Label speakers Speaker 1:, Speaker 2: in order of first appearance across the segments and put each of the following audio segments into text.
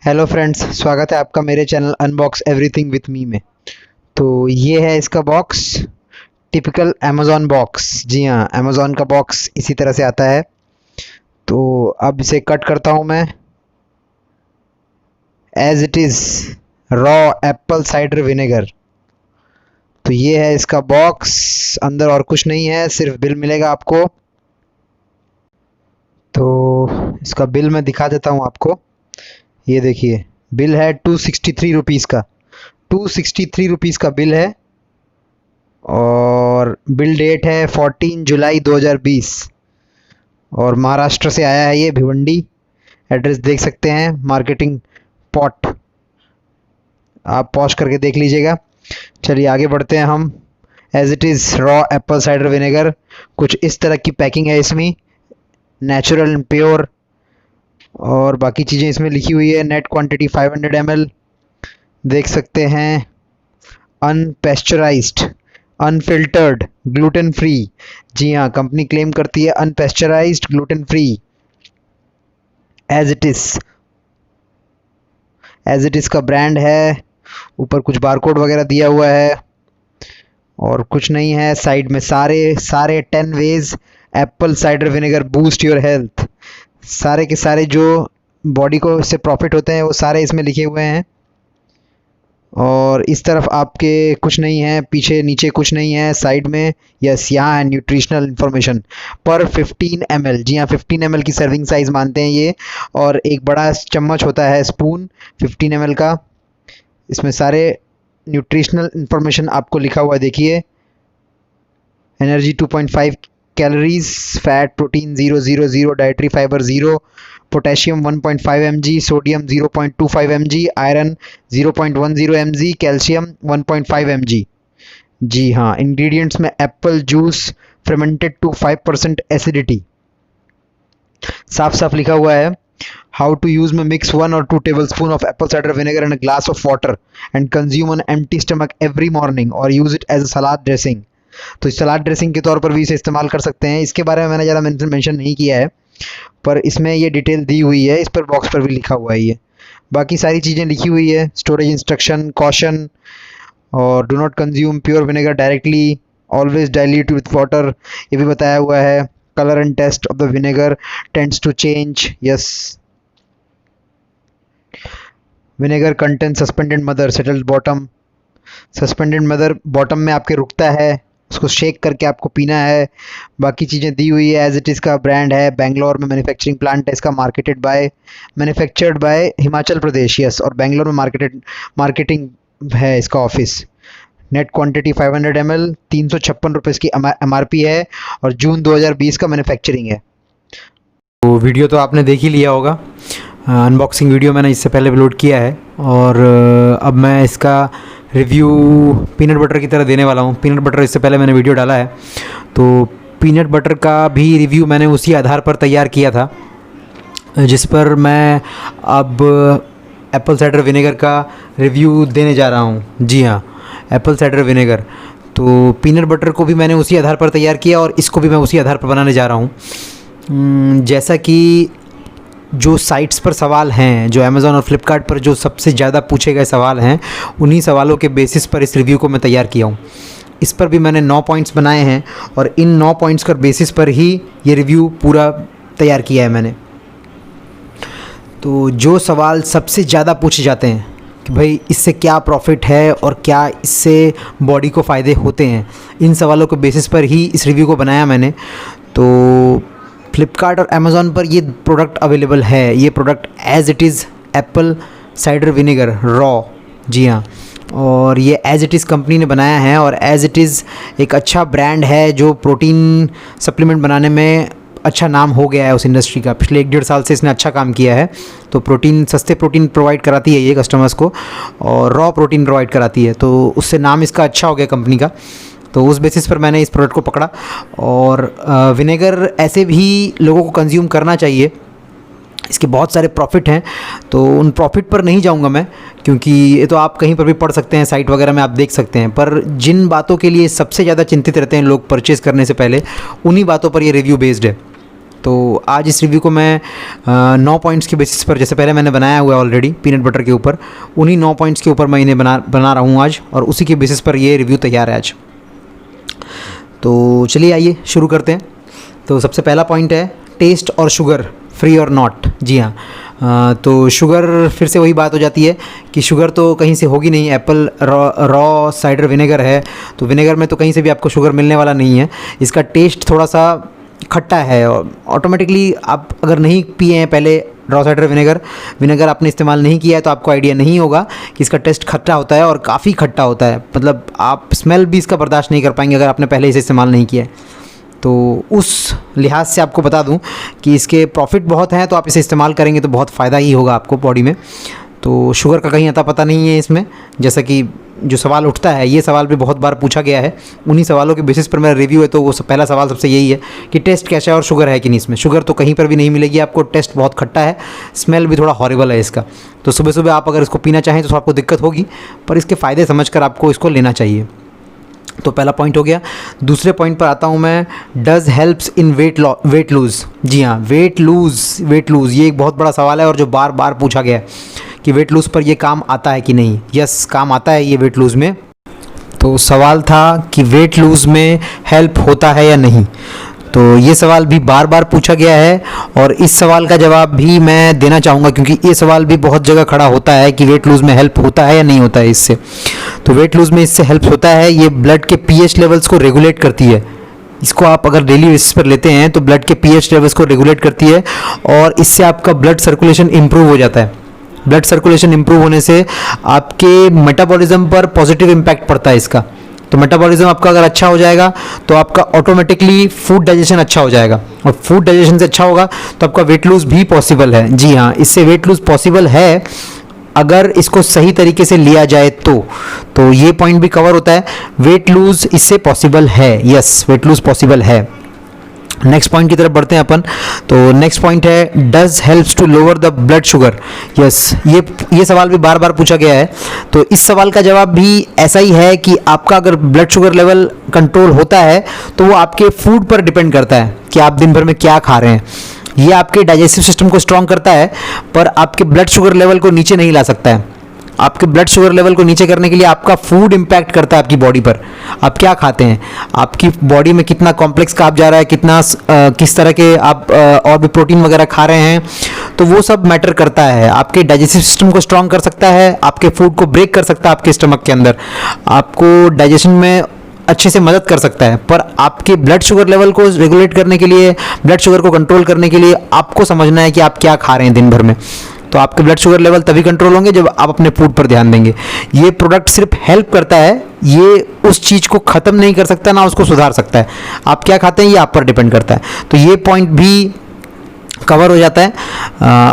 Speaker 1: Hello friends, स्वागत है आपका मेरे channel unbox everything with me में। तो ये है इसका बॉक्स, टिपिकल अमेज़ॉन बॉक्स। जी हाँ, अमेज़ॉन का बॉक्स इसी तरह से आता है। तो अब इसे कट करता हूँ मैं। As it is raw apple cider vinegar. तो ये है इसका बॉक्स, अंदर और कुछ नहीं है, सिर्फ बिल मिलेगा आपको। तो इसका बिल मैं दिखा देता हूँ आपको। ये देखिए, बिल है 263 रुपीज़ का। 263 रुपीज़ का बिल है और बिल डेट है 14 जुलाई 2020 और महाराष्ट्र से आया है ये, भिवंडी। एड्रेस देख सकते हैं, मार्केटिंग पॉट। आप पॉज करके देख लीजिएगा। चलिए आगे बढ़ते हैं हम। As it is raw apple cider vinegar, कुछ इस तरह की पैकिंग है इसमें, नेचुरल एंड प्योर। और बाकी चीज़ें इसमें लिखी हुई है। नेट क्वांटिटी 500 ml देख सकते हैं। Unpasteurised, unfiltered, gluten free. जी हाँ, कंपनी क्लेम करती है unpasteurised, gluten free. As it is का ब्रांड है। ऊपर कुछ बारकोड वगैरह दिया हुआ है और कुछ नहीं है। साइड में सारे 10 ways apple cider vinegar boost your health. सारे के सारे जो बॉडी को इससे प्रॉफिट होते हैं वो सारे इसमें लिखे हुए हैं। और इस तरफ आपके कुछ नहीं है, पीछे नीचे कुछ नहीं है, साइड में यस यहाँ है न्यूट्रिशनल इन्फॉर्मेशन पर 15 ml। जी हाँ, 15 ml की सर्विंग साइज़ मानते हैं ये। और एक बड़ा चम्मच होता है, स्पून 15 ml का। इसमें सारे न्यूट्रिशनल इन्फॉर्मेशन आपको लिखा हुआ है, देखिए। Energy 2.5 calories, fat protein 000, dietary fibre 0, potassium 1.5 mg, sodium 0.25 mg, iron 0.10 mg, calcium 1.5 mg। जी हाँ, इंग्रेडिएंट्स में apple juice fermented to 5% acidity, साफ साफ लिखा हुआ है। हाउ टू यूज में mix 1 or 2 tablespoon of apple cider vinegar in a glass of water and consume on empty stomach every morning or use it as a salad dressing। तो सलाद dressing के तौर पर भी इसे इस्तेमाल कर सकते हैं। इसके बारे में मैंने ज़्यादा मेंशन नहीं किया है, पर इसमें ये डिटेल दी हुई है, इस पर बॉक्स पर भी लिखा हुआ है ये। बाकी सारी चीज़ें लिखी हुई है, स्टोरेज इंस्ट्रक्शन, कॉशन, और do not consume pure vinegar directly, always dilute with water, ये भी बताया हुआ है। Colour and taste of the vinegar tends to change, yes. Vinegar content suspended mother, settled bottom. Suspended mother bottom में आपके रुकता है, उसको शेक करके आपको पीना है। बाकी चीज़ें दी हुई है। एज इट इज़ का ब्रांड है, बेंगलोर में मैन्युफैक्चरिंग प्लांट है इसका, manufactured by Himachal Pradesh, yes. और बेंगलोर में मार्केटिंग है इसका ऑफिस। नेट क्वांटिटी 500 ml, 356 रुपये की MRP है और जून 2020 का मैन्युफैक्चरिंग है।
Speaker 2: तो वीडियो तो आपने देख ही लिया होगा। अनबॉक्सिंग वीडियो मैंने इससे पहले अपलोड किया है और अब मैं इसका रिव्यू पीनट बटर की तरह देने वाला हूँ। पीनट बटर इससे पहले मैंने वीडियो डाला है, तो पीनट बटर का भी रिव्यू मैंने उसी आधार पर तैयार किया था जिस पर मैं अब एप्पल साइडर विनेगर का रिव्यू देने जा रहा हूँ। जी हाँ, एप्पल साइडर विनेगर। तो पीनट बटर को भी मैंने उसी आधार पर तैयार किया और इसको भी मैं उसी आधार पर बनाने जा रहा हूँ। जैसा कि जो साइट्स पर सवाल हैं, जो अमेज़ॉन और फ्लिपकार्ट पर जो सबसे ज़्यादा पूछे गए सवाल हैं, उन्हीं सवालों के बेसिस पर इस रिव्यू को मैं तैयार किया हूँ। इस पर भी मैंने 9 पॉइंट्स बनाए हैं और इन 9 पॉइंट्स के बेसिस पर ही ये रिव्यू पूरा तैयार किया है मैंने। तो जो सवाल सबसे ज़्यादा पूछे जाते हैं कि भाई इससे क्या प्रॉफिट है और क्या इससे बॉडी को फ़ायदे होते हैं, इन सवालों के बेसिस पर ही इस रिव्यू को बनाया मैंने। तो फ्लिपकार्ट और अमेज़ॉन पर ये प्रोडक्ट अवेलेबल है। ये product as it is apple cider vinegar raw, जी हाँ। और ये एज इट इज़ कंपनी ने बनाया है और एज इट इज़ एक अच्छा ब्रांड है जो प्रोटीन सप्लीमेंट बनाने में अच्छा नाम हो गया है उस इंडस्ट्री का। पिछले 1-1.5 साल से इसने अच्छा काम किया है। तो सस्ते प्रोटीन प्रोवाइड कराती है ये कस्टमर्स को और रॉ प्रोटीन प्रोवाइड कराती है, तो उससे नाम इसका अच्छा हो गया कंपनी का। तो उस बेसिस पर मैंने इस प्रोडक्ट को पकड़ा। और विनेगर ऐसे भी लोगों को कंज्यूम करना चाहिए, इसके बहुत सारे प्रॉफिट हैं। तो उन प्रॉफिट पर नहीं जाऊंगा मैं, क्योंकि ये तो आप कहीं पर भी पढ़ सकते हैं, साइट वगैरह में आप देख सकते हैं। पर जिन बातों के लिए सबसे ज़्यादा चिंतित रहते हैं लोग परचेज़ करने से पहले, उन्हीं बातों पर ये रिव्यू बेस्ड है। तो आज इस रिव्यू को मैं 9 पॉइंट्स के बेसिस पर, जैसे पहले मैंने बनाया हुआ है ऑलरेडी पीनट बटर के ऊपर, उन्हीं 9 पॉइंट्स के ऊपर मैं इन्हें बना रहा हूँ आज, और उसी के बेसिस पर ये रिव्यू तैयार है आज। तो चलिए आइए शुरू करते हैं। तो सबसे पहला पॉइंट है टेस्ट और शुगर फ्री और नॉट। जी हाँ, तो शुगर फिर से वही बात हो जाती है कि शुगर तो कहीं से होगी नहीं, एप्पल रॉ साइडर विनेगर है, तो विनेगर में तो कहीं से भी आपको शुगर मिलने वाला नहीं है। इसका टेस्ट थोड़ा सा खट्टा है, और ऑटोमेटिकली आप अगर नहीं पिए हैं पहले रॉ साइडर विनेगर आपने इस्तेमाल नहीं किया है तो आपको आइडिया नहीं होगा कि इसका टेस्ट खट्टा होता है, और काफ़ी खट्टा होता है। मतलब आप स्मेल भी इसका बर्दाश्त नहीं कर पाएंगे अगर आपने पहले इसे इस्तेमाल नहीं किया है। तो उस लिहाज से आपको बता दूं कि इसके प्रॉफिट बहुत हैं, तो आप इसे इस्तेमाल करेंगे तो बहुत फ़ायदा ही होगा आपको बॉडी में। तो शुगर का कहीं अता पता नहीं है इसमें। जैसा कि जो सवाल उठता है, ये सवाल भी बहुत बार पूछा गया है, उन्हीं सवालों के बेसिस पर मेरा रिव्यू है। तो वो पहला सवाल सबसे यही है कि टेस्ट कैसा है और शुगर है कि नहीं इसमें। शुगर तो कहीं पर भी नहीं मिलेगी आपको, टेस्ट बहुत खट्टा है, स्मेल भी थोड़ा हॉरिबल है इसका। तो सुबह सुबह आप अगर इसको पीना चाहें तो आपको दिक्कत होगी, पर इसके फ़ायदे समझकर आपको इसको लेना चाहिए। तो पहला पॉइंट हो गया। दूसरे पॉइंट पर आता हूँ मैं, does helps in weight lose. जी हाँ, वेट लूज़ ये एक बहुत बड़ा सवाल है, और जो बार बार पूछा गया है कि वेट लूज़ पर ये काम आता है कि नहीं। यस, काम आता है ये वेट लूज़ में। तो सवाल था कि वेट लूज़ में हेल्प होता है या नहीं। तो ये सवाल भी बार बार पूछा गया है, और इस सवाल का जवाब भी मैं देना चाहूँगा, क्योंकि ये सवाल भी बहुत जगह खड़ा होता है कि वेट लूज़ में हेल्प होता है या नहीं होता है इससे। तो वेट लूज़ में इससे हेल्प होता है। ये ब्लड के पीएच लेवल्स को रेगुलेट करती है। इसको आप अगर डेली बेसिस पर लेते हैं तो ब्लड के पीएच लेवल्स को रेगुलेट करती है, और इससे आपका ब्लड सर्कुलेशन इम्प्रूव हो जाता है। ब्लड सर्कुलेशन इम्प्रूव होने से आपके मेटाबॉलिज्म पर पॉजिटिव इम्पैक्ट पड़ता है इसका। तो मेटाबॉलिज्म आपका अगर अच्छा हो जाएगा तो आपका ऑटोमेटिकली फूड डाइजेशन अच्छा हो जाएगा, और फूड डाइजेशन से अच्छा होगा तो आपका वेट लूज़ भी पॉसिबल है। जी हाँ, इससे वेट लूज़ पॉसिबल है अगर इसको सही तरीके से लिया जाए तो ये पॉइंट भी कवर होता है। वेट लूज़ इससे पॉसिबल है। यस, वेट लूज़ पॉसिबल है। नेक्स्ट पॉइंट की तरफ बढ़ते हैं अपन। तो नेक्स्ट पॉइंट है does helps to lower the blood sugar. Yes, ये सवाल भी बार बार पूछा गया है। तो इस सवाल का जवाब भी ऐसा ही है कि आपका अगर ब्लड शुगर लेवल कंट्रोल होता है तो वो आपके फूड पर डिपेंड करता है कि आप दिन भर में क्या खा रहे हैं। ये आपके डाइजेस्टिव सिस्टम को स्ट्रॉन्ग करता है, पर आपके ब्लड शुगर लेवल को नीचे नहीं ला सकता है। आपके ब्लड शुगर लेवल को नीचे करने के लिए आपका फूड इम्पैक्ट करता है आपकी बॉडी पर। आप क्या खाते हैं, आपकी बॉडी में कितना कॉम्प्लेक्स कार्ब जा रहा है, कितना किस तरह के आप और भी प्रोटीन वगैरह खा रहे हैं, तो वो सब मैटर करता है। आपके डाइजेस्टिव सिस्टम को स्ट्रॉन्ग कर सकता है, आपके फूड को ब्रेक कर सकता है आपके स्टमक के अंदर, आपको डाइजेशन में अच्छे से मदद कर सकता है। पर आपके ब्लड शुगर लेवल को रेगुलेट करने के लिए, ब्लड शुगर को कंट्रोल करने के लिए आपको समझना है कि आप क्या खा रहे हैं दिन भर में। तो आपके ब्लड शुगर लेवल तभी कंट्रोल होंगे जब आप अपने फूड पर ध्यान देंगे। ये प्रोडक्ट सिर्फ हेल्प करता है, ये उस चीज़ को ख़त्म नहीं कर सकता, ना उसको सुधार सकता है। आप क्या खाते हैं ये आप पर डिपेंड करता है। तो ये पॉइंट भी कवर हो जाता है।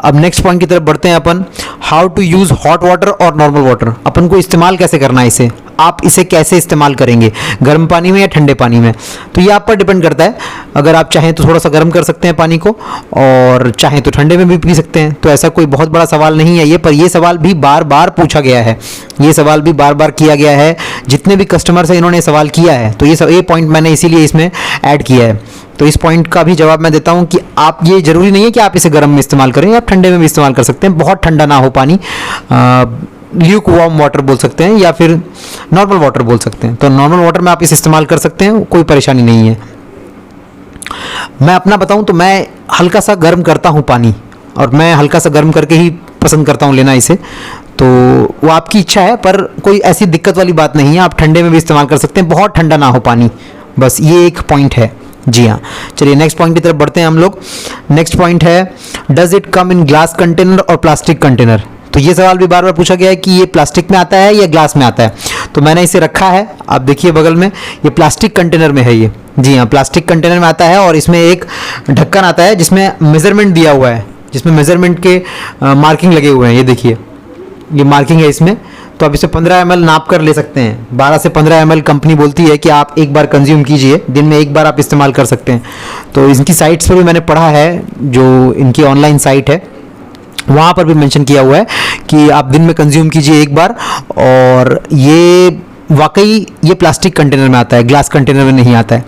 Speaker 2: अब नेक्स्ट पॉइंट की तरफ बढ़ते हैं अपन। How to use hot water और नॉर्मल वाटर। अपन को इस्तेमाल कैसे करना है इसे, आप इसे कैसे इस्तेमाल करेंगे, गर्म पानी में या ठंडे पानी में, तो ये आप पर डिपेंड करता है। अगर आप चाहें तो थोड़ा सा गर्म कर सकते हैं पानी को, और चाहें तो ठंडे में भी पी सकते हैं। तो ऐसा कोई बहुत बड़ा सवाल नहीं है ये, पर ये सवाल भी बार बार पूछा गया है, ये सवाल भी बार बार किया गया है। जितने भी कस्टमर से इन्होंने सवाल किया है, तो ये पॉइंट मैंने इसीलिए इसमें ऐड किया है। तो इस पॉइंट का भी जवाब मैं देता हूं कि आप, ये ज़रूरी नहीं है कि आप इसे गर्म में इस्तेमाल करें, आप ठंडे में भी इस्तेमाल कर सकते हैं। बहुत ठंडा ना हो पानी, ल्यूक वार्म वाटर बोल सकते हैं, या फिर नॉर्मल वाटर बोल सकते हैं। तो नॉर्मल वाटर में आप इसे इस्तेमाल कर सकते हैं, कोई परेशानी नहीं है। मैं अपना बताऊं तो मैं हल्का सा गर्म करता हूं पानी, और मैं हल्का सा गर्म करके ही पसंद करता हूं लेना इसे। तो वो आपकी इच्छा है, पर कोई ऐसी दिक्कत वाली बात नहीं है। आप ठंडे में भी इस्तेमाल कर सकते हैं, बहुत ठंडा ना हो पानी, बस ये एक पॉइंट है। जी हाँ, चलिए नेक्स्ट पॉइंट की तरफ बढ़ते हैं हम लोग। नेक्स्ट पॉइंट है does it come in glass container और प्लास्टिक कंटेनर। तो ये सवाल भी बार बार पूछा गया है कि ये प्लास्टिक में आता है या ग्लास में आता है। तो मैंने इसे रखा है, आप देखिए बगल में, ये प्लास्टिक कंटेनर में है ये। जी हाँ, प्लास्टिक कंटेनर में आता है, और इसमें एक ढक्कन आता है जिसमें मेजरमेंट दिया हुआ है, जिसमें मेजरमेंट के मार्किंग लगे हुए हैं। ये देखिए, ये मार्किंग है इसमें। तो आप इसे 15 ml नाप कर ले सकते हैं। 12 से 15 ml कंपनी बोलती है कि आप एक बार कंज्यूम कीजिए, दिन में एक बार आप इस्तेमाल कर सकते हैं। तो इनकी साइट्स पर भी मैंने पढ़ा है, जो इनकी ऑनलाइन साइट है वहाँ पर भी मेंशन किया हुआ है कि आप दिन में कंज्यूम कीजिए एक बार। और ये वाकई ये प्लास्टिक कंटेनर में आता है, ग्लास कंटेनर में नहीं आता है।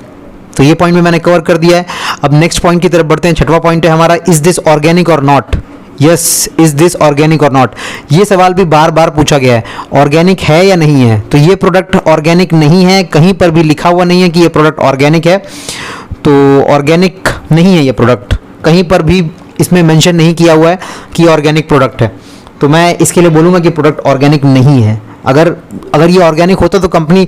Speaker 2: तो ये पॉइंट भी मैंने कवर कर दिया है। अब नेक्स्ट पॉइंट की तरफ बढ़ते हैं। छठवां पॉइंट है हमारा, इज दिस ऑर्गेनिक और not. Yes, is this organic और नॉट, ये सवाल भी बार बार पूछा गया है, ऑर्गेनिक है या नहीं है। तो ये प्रोडक्ट ऑर्गेनिक नहीं है, कहीं पर भी लिखा हुआ नहीं है कि ये प्रोडक्ट ऑर्गेनिक है। तो ऑर्गेनिक नहीं है ये प्रोडक्ट, कहीं पर भी इसमें मेंशन नहीं किया हुआ है कि ऑर्गेनिक प्रोडक्ट है। तो मैं इसके लिए बोलूँगा कि प्रोडक्ट ऑर्गेनिक नहीं है। अगर ये ऑर्गेनिक होता तो कंपनी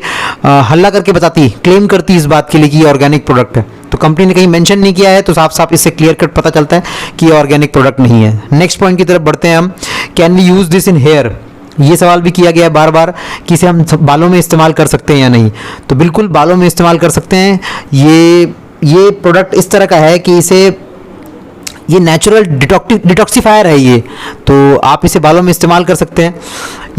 Speaker 2: हल्ला करके बताती, क्लेम करती इस बात के लिए कि ये ऑर्गेनिक प्रोडक्ट है। तो कंपनी ने कहीं मेंशन नहीं किया है, तो साफ साफ इससे क्लियर कट पता चलता है कि ये ऑर्गेनिक प्रोडक्ट नहीं है। नेक्स्ट पॉइंट की तरफ बढ़ते हैं हम, can we use this in hair. ये सवाल भी किया गया है बार बार कि इसे हम बालों में इस्तेमाल कर सकते हैं या नहीं। तो बिल्कुल बालों में इस्तेमाल कर सकते हैं। ये प्रोडक्ट इस तरह का है कि ये नेचुरल डिटॉक्सिफायर है ये, तो आप इसे बालों में इस्तेमाल कर सकते हैं।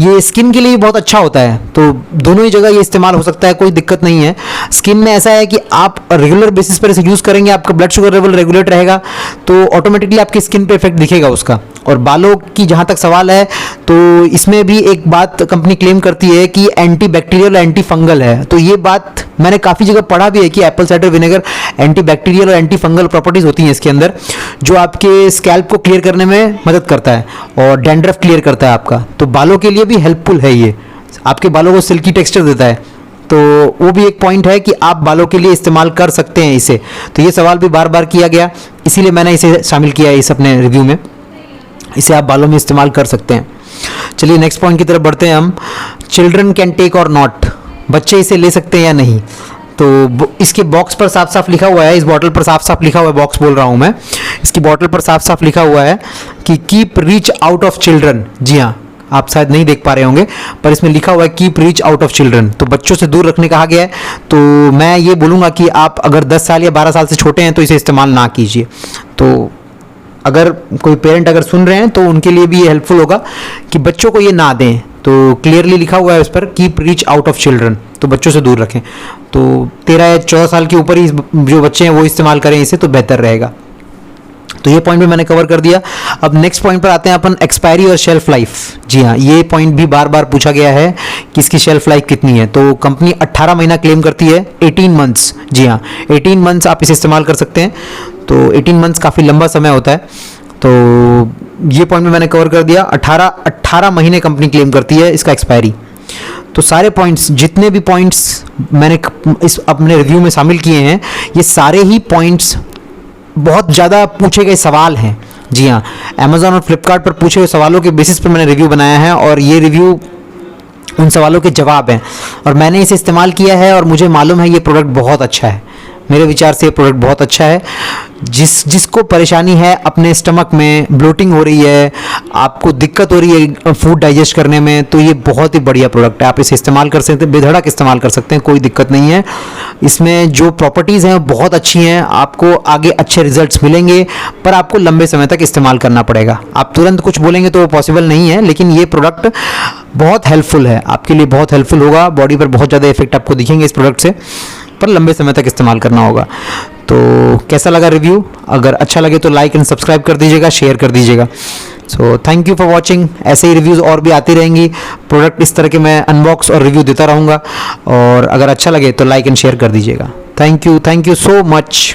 Speaker 2: ये स्किन के लिए भी बहुत अच्छा होता है, तो दोनों ही जगह ये इस्तेमाल हो सकता है, कोई दिक्कत नहीं है। स्किन में ऐसा है कि आप रेगुलर बेसिस पर इसे यूज़ करेंगे, आपका ब्लड शुगर लेवल रेगुलेट रहेगा, तो ऑटोमेटिकली आपकी स्किन पे इफेक्ट दिखेगा उसका। और बालों की जहाँ तक सवाल है, तो इसमें भी एक बात कंपनी क्लेम करती है कि एंटी बैक्टीरियल और एंटी फंगल है। तो ये बात मैंने काफ़ी जगह पढ़ा भी है कि Apple cider vinegar anti bacterial और एंटी फंगल प्रॉपर्टीज़ होती हैं इसके अंदर, जो आपके स्कैल्प को क्लियर करने में मदद करता है और डैंड्रफ क्लियर करता है आपका। तो बालों के लिए भी हेल्पफुल है ये, आपके बालों को सिल्की टेक्सचर देता है। तो वो भी एक पॉइंट है कि आप बालों के लिए इस्तेमाल कर सकते हैं इसे। तो ये सवाल भी बार बार किया गया, इसीलिए मैंने इसे शामिल किया है इस अपने रिव्यू में। इसे आप बालों में इस्तेमाल कर सकते हैं। चलिए नेक्स्ट पॉइंट की तरफ बढ़ते हैं हम, चिल्ड्रन कैन टेक और नॉट। बच्चे इसे ले सकते हैं या नहीं। तो इसके बॉक्स पर साफ साफ लिखा हुआ है, इस बॉटल पर साफ साफ लिखा हुआ है, बॉक्स बोल रहा हूँ मैं, इसकी बॉटल पर साफ साफ लिखा हुआ है कि keep reach out of children. जी हाँ, आप शायद नहीं देख पा रहे होंगे, पर इसमें लिखा हुआ है keep reach out of children. तो बच्चों से दूर रखने कहा गया है। तो मैं ये बोलूँगा कि आप अगर 10 साल या 12 साल से छोटे हैं तो इसे इस्तेमाल ना कीजिए। तो अगर कोई पेरेंट अगर सुन रहे हैं तो उनके लिए भी ये हेल्पफुल होगा कि बच्चों को ये ना दें। तो क्लियरली लिखा हुआ है उस पर, keep reach out of children, तो बच्चों से दूर रखें। तो 13 या 14 साल के ऊपर ही जो बच्चे हैं वो इस्तेमाल करें इसे, तो बेहतर रहेगा। तो ये पॉइंट भी मैंने कवर कर दिया। अब नेक्स्ट पॉइंट पर आते हैं अपन, एक्सपायरी और शेल्फ लाइफ। जी हाँ, ये पॉइंट भी बार बार पूछा गया है कि इसकी शेल्फ लाइफ कितनी है। तो कंपनी 18 महीना क्लेम करती है, 18 मंथ्स। जी हाँ, 18 मंथ्स आप इसे इस्तेमाल कर सकते हैं। तो 18 मंथ्स काफ़ी लंबा समय होता है। तो ये पॉइंट भी मैंने कवर कर दिया। 18 महीने कंपनी क्लेम करती है इसका एक्सपायरी। तो सारे पॉइंट्स, जितने भी पॉइंट्स मैंने इस अपने रिव्यू में शामिल किए हैं, ये सारे ही पॉइंट्स बहुत ज़्यादा पूछे गए सवाल हैं। जी हाँ, अमेज़ॉन और फ्लिपकार्ट पर पूछे हुए सवालों के बेसिस पर मैंने रिव्यू बनाया है, और ये रिव्यू उन सवालों के जवाब हैं। और मैंने इसे इस्तेमाल किया है और मुझे मालूम है ये प्रोडक्ट बहुत अच्छा है। मेरे विचार से ये प्रोडक्ट बहुत अच्छा है। जिसको परेशानी है अपने स्टमक में, ब्लोटिंग हो रही है, आपको दिक्कत हो रही है फूड डाइजेस्ट करने में, तो ये बहुत ही बढ़िया प्रोडक्ट है। आप इसे इस्तेमाल कर सकते हैं, बेधड़क इस्तेमाल कर सकते हैं, कोई दिक्कत नहीं है। इसमें जो प्रॉपर्टीज़ हैं बहुत अच्छी हैं, आपको आगे अच्छे रिजल्ट्स मिलेंगे, पर आपको लंबे समय तक इस्तेमाल करना पड़ेगा। आप तुरंत कुछ बोलेंगे तो वो पॉसिबल नहीं है, लेकिन ये प्रोडक्ट बहुत हेल्पफुल है, आपके लिए बहुत हेल्पफुल होगा। बॉडी पर बहुत ज़्यादा इफेक्ट आपको दिखेंगे इस प्रोडक्ट से, पर लंबे समय तक इस्तेमाल करना होगा। तो कैसा लगा रिव्यू? अगर अच्छा लगे तो लाइक एंड सब्सक्राइब कर दीजिएगा, शेयर कर दीजिएगा। So thank you for watching. ऐसे ही रिव्यूज़ और भी आती रहेंगी, प्रोडक्ट इस तरह के मैं अनबॉक्स और रिव्यू देता रहूँगा। और अगर अच्छा लगे तो लाइक एंड शेयर कर दीजिएगा। Thank you so much.